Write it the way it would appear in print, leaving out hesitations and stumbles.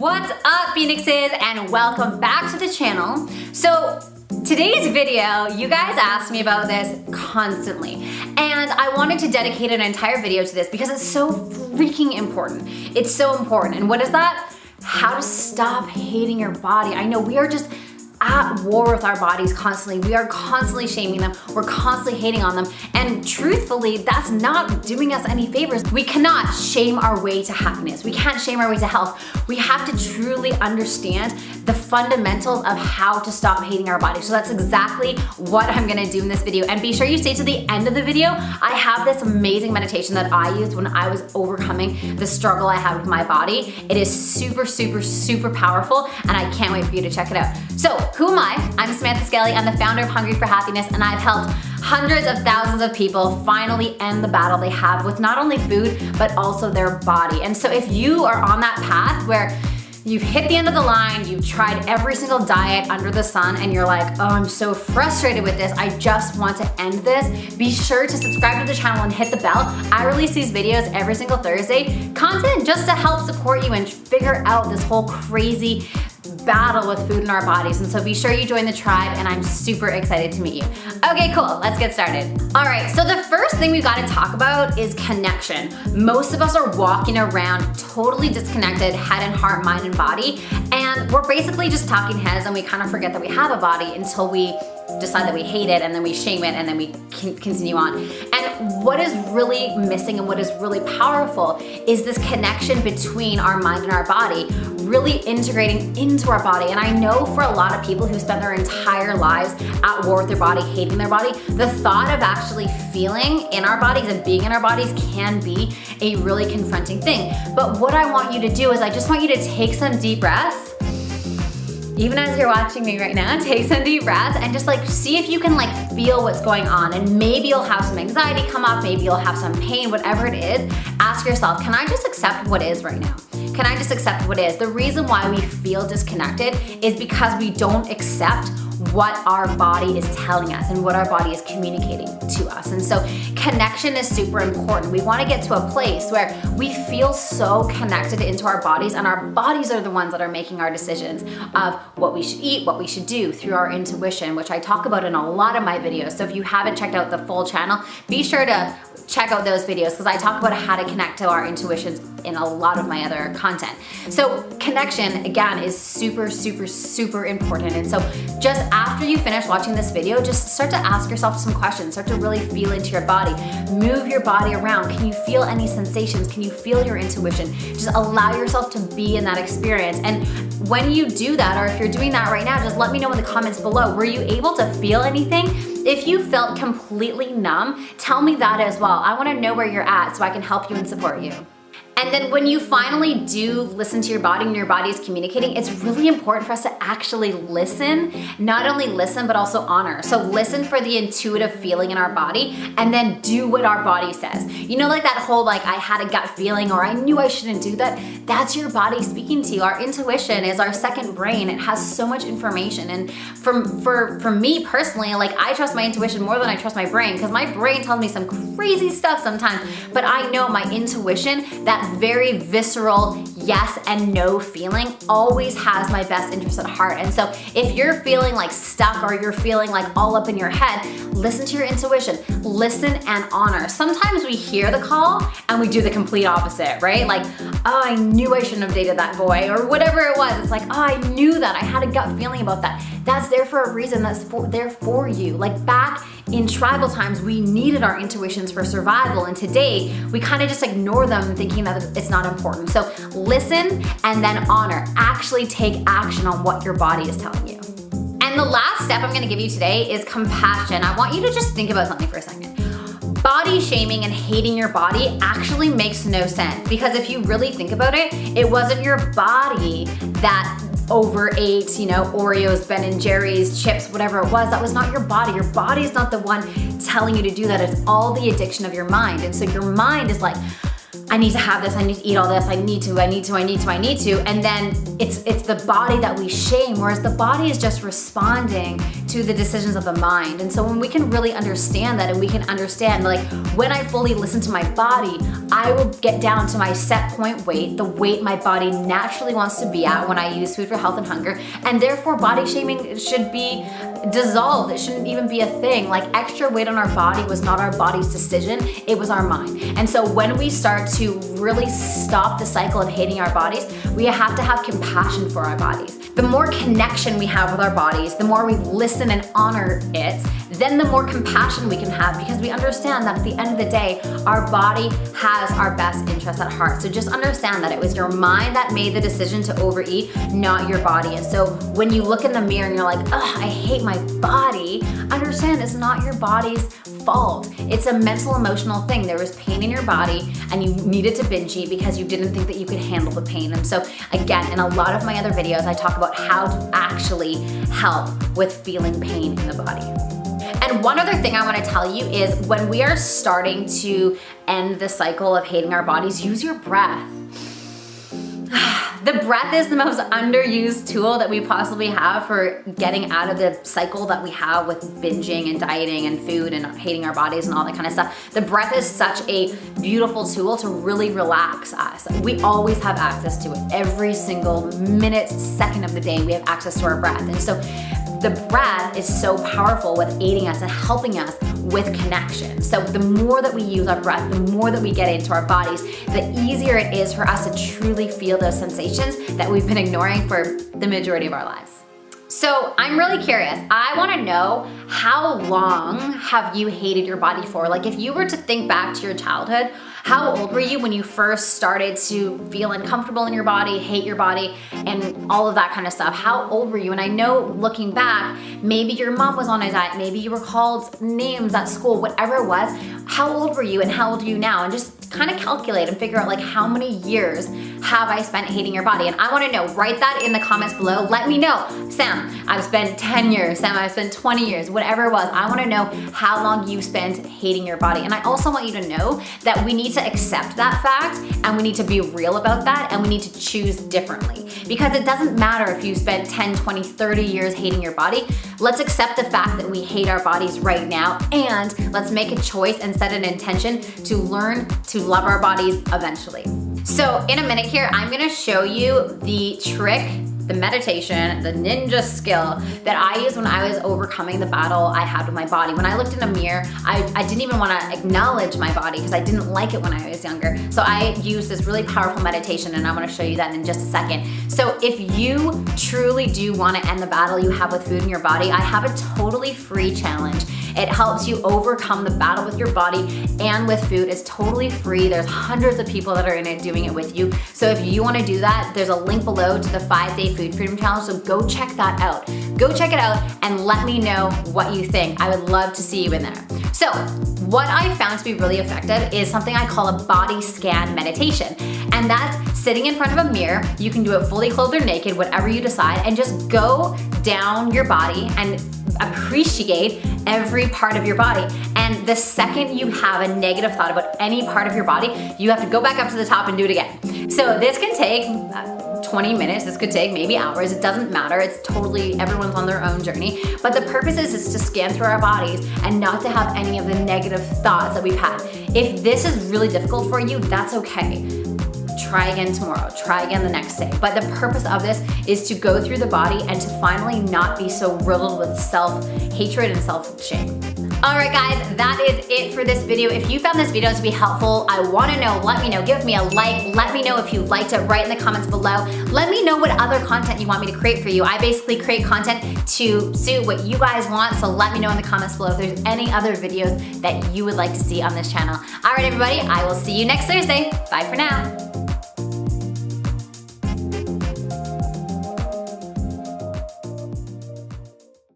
What's up, Phoenixes, and welcome back to the channel. So today's video, you guys ask me about this constantly, and I wanted to dedicate an entire video to this because it's so freaking important. It's so important. And what is that? How to stop hating your body. I know we are just at war with our bodies constantly. We are constantly shaming them. We're constantly hating on them. And truthfully, that's not doing us any favors. We cannot shame our way to happiness. We can't shame our way to health. We have to truly understand the fundamentals of how to stop hating our bodies. So that's exactly what I'm gonna do in this video. And be sure you stay to the end of the video. I have this amazing meditation that I used when I was overcoming the struggle I had with my body. It is super, super, super powerful, and I can't wait for you to check it out. So, who am I? I'm Samantha Skelly. I'm the founder of Hungry for Happiness, and I've helped hundreds of thousands of people finally end the battle they have with not only food, but also their body. And so if you are on that path where you've hit the end of the line, you've tried every single diet under the sun, and you're like, oh, I'm so frustrated with this, I just want to end this, be sure to subscribe to the channel and hit the bell. I release these videos every single Thursday, content just to help support you and figure out this whole crazy battle with food in our bodies. And so be sure you join the tribe, and I'm super excited to meet you. Okay, cool, let's get started. All right, so the first thing we gotta talk about is connection. Most of us are walking around totally disconnected, head and heart, mind and body, and we're basically just talking heads, and we kind of forget that we have a body until we decide that we hate it, and then we shame it, and then we continue on. And what is really missing and what is really powerful is this connection between our mind and our body, really integrating into our body. And I know for a lot of people who spend their entire lives at war with their body, hating their body, the thought of actually feeling in our bodies and being in our bodies can be a really confronting thing. But what I want you to do is I just want you to take some deep breaths. Even as you're watching me right now, take some deep breaths and just see if you can feel what's going on. And maybe you'll have some anxiety come up, maybe you'll have some pain, whatever it is. Ask yourself, can I just accept what is right now? Can I just accept what is? The reason why we feel disconnected is because we don't accept what our body is telling us and what our body is communicating to us. And so connection is super important. We want to get to a place where we feel so connected into our bodies, and our bodies are the ones that are making our decisions of what we should eat, what we should do through our intuition, which I talk about in a lot of my videos. So if you haven't checked out the full channel, be sure to check out those videos because I talk about how to connect to our intuitions in a lot of my other content. So connection, again, is super, super, super important. And so just after you finish watching this video, just start to ask yourself some questions, start to really feel into your body, move your body around. Can you feel any sensations? Can you feel your intuition? Just allow yourself to be in that experience. And when you do that, or if you're doing that right now, just let me know in the comments below. Were you able to feel anything? If you felt completely numb, tell me that as well. I wanna know where you're at so I can help you and support you. And then when you finally do listen to your body and your body is communicating, it's really important for us to actually listen, not only listen, but also honor. So listen for the intuitive feeling in our body and then do what our body says. You know, that whole I had a gut feeling or I knew I shouldn't do that. That's your body speaking to you. Our intuition is our second brain. It has so much information. And for me personally, I trust my intuition more than I trust my brain because my brain tells me some crazy stuff sometimes, but I know my intuition, that very visceral yes and no feeling always has my best interest at heart. And so if you're feeling stuck or you're feeling all up in your head, listen to your intuition, listen and honor. Sometimes we hear the call and we do the complete opposite, right? Oh, I knew I shouldn't have dated that boy or whatever it was. It's oh, I knew that. I had a gut feeling about that. That's there for a reason. That's there for you. Back in tribal times, we needed our intuitions for survival. And today we kind of just ignore them thinking that it's not important. So listen and then honor. Actually take action on what your body is telling you. And the last step I'm gonna give you today is compassion. I want you to just think about something for a second. Body shaming and hating your body actually makes no sense because if you really think about it, it wasn't your body that overate, Oreos, Ben & Jerry's, chips, whatever it was. That was not your body. Your body's not the one telling you to do that. It's all the addiction of your mind. And so your mind is I need to have this, I need to eat all this, I need to, and then it's the body that we shame, whereas the body is just responding to the decisions of the mind. And so when we can really understand that, and we can understand, like, when I fully listen to my body, I will get down to my set point weight, the weight my body naturally wants to be at when I use food for health and hunger, and therefore body shaming should be dissolved. It shouldn't even be a thing. Like, extra weight on our body was not our body's decision, it was our mind. And so when we start to really stop the cycle of hating our bodies, we have to have compassion for our bodies. The more connection we have with our bodies, the more we listen and honor it, then the more compassion we can have, because we understand that at the end of the day, our body has our best interests at heart. So just understand that it was your mind that made the decision to overeat, not your body. And so when you look in the mirror and you're like, ugh, I hate my body, understand it's not your body's fault. It's a mental, emotional thing. There was pain in your body and you needed to binge eat because you didn't think that you could handle the pain. And so again, in a lot of my other videos, I talk about how to actually help with feeling pain in the body. And one other thing I want to tell you is, when we are starting to end the cycle of hating our bodies, use your breath. The breath is the most underused tool that we possibly have for getting out of the cycle that we have with binging and dieting and food and hating our bodies and all that kind of stuff. The breath is such a beautiful tool to really relax us. We always have access to it. Every single minute, second of the day, we have access to our breath. And so the breath is so powerful with aiding us and helping us with connection. So the more that we use our breath, the more that we get into our bodies, the easier it is for us to truly feel those sensations that we've been ignoring for the majority of our lives. So I'm really curious. I want to know, how long have you hated your body for? Like, if you were to think back to your childhood, how old were you when you first started to feel uncomfortable in your body, hate your body, and all of that kind of stuff? How old were you? And I know, looking back, maybe your mom was on a diet, maybe you were called names at school, whatever it was. How old were you and how old are you now? And just kind of calculate and figure out, like, how many years have I spent hating your body? And I want to know. Write that in the comments below. Let me know. Sam, I've spent 10 years. Sam, I've spent 20 years. Whatever it was. I want to know how long you spent hating your body. And I also want you to know that we need to accept that fact, and we need to be real about that, and we need to choose differently. Because it doesn't matter if you spent 10, 20, 30 years hating your body. Let's accept the fact that we hate our bodies right now, and let's make a choice and set an intention to learn to love our bodies eventually. So in a minute here, I'm gonna show you the trick, the meditation, the ninja skill that I used when I was overcoming the battle I had with my body. When I looked in a mirror, I didn't even want to acknowledge my body because I didn't like it when I was younger. So I used this really powerful meditation, and I'm going to show you that in just a second. So if you truly do want to end the battle you have with food in your body, I have a totally free challenge. It helps you overcome the battle with your body and with food. It's totally free. There's hundreds of people that are in it doing it with you. So if you want to do that, there's a link below to the 5-day food freedom challenge. So go check that out. Go check it out and let me know what you think. I would love to see you in there. So what I found to be really effective is something I call a body scan meditation. And that's sitting in front of a mirror. You can do it fully clothed or naked, whatever you decide, and just go down your body and appreciate every part of your body. And the second you have a negative thought about any part of your body, you have to go back up to the top and do it again. So this can take 20 minutes, this could take maybe hours, it doesn't matter. It's totally, everyone's on their own journey. But the purpose is to scan through our bodies and not to have any of the negative thoughts that we've had. If this is really difficult for you, that's okay. Try again tomorrow, try again the next day. But the purpose of this is to go through the body and to finally not be so riddled with self-hatred and self-shame. All right, guys, that is it for this video. If you found this video to be helpful, I want to know, let me know. Give me a like. Let me know if you liked it. Write in the comments below. Let me know what other content you want me to create for you. I basically create content to suit what you guys want, so let me know in the comments below if there's any other videos that you would like to see on this channel. All right, everybody, I will see you next Thursday. Bye for now.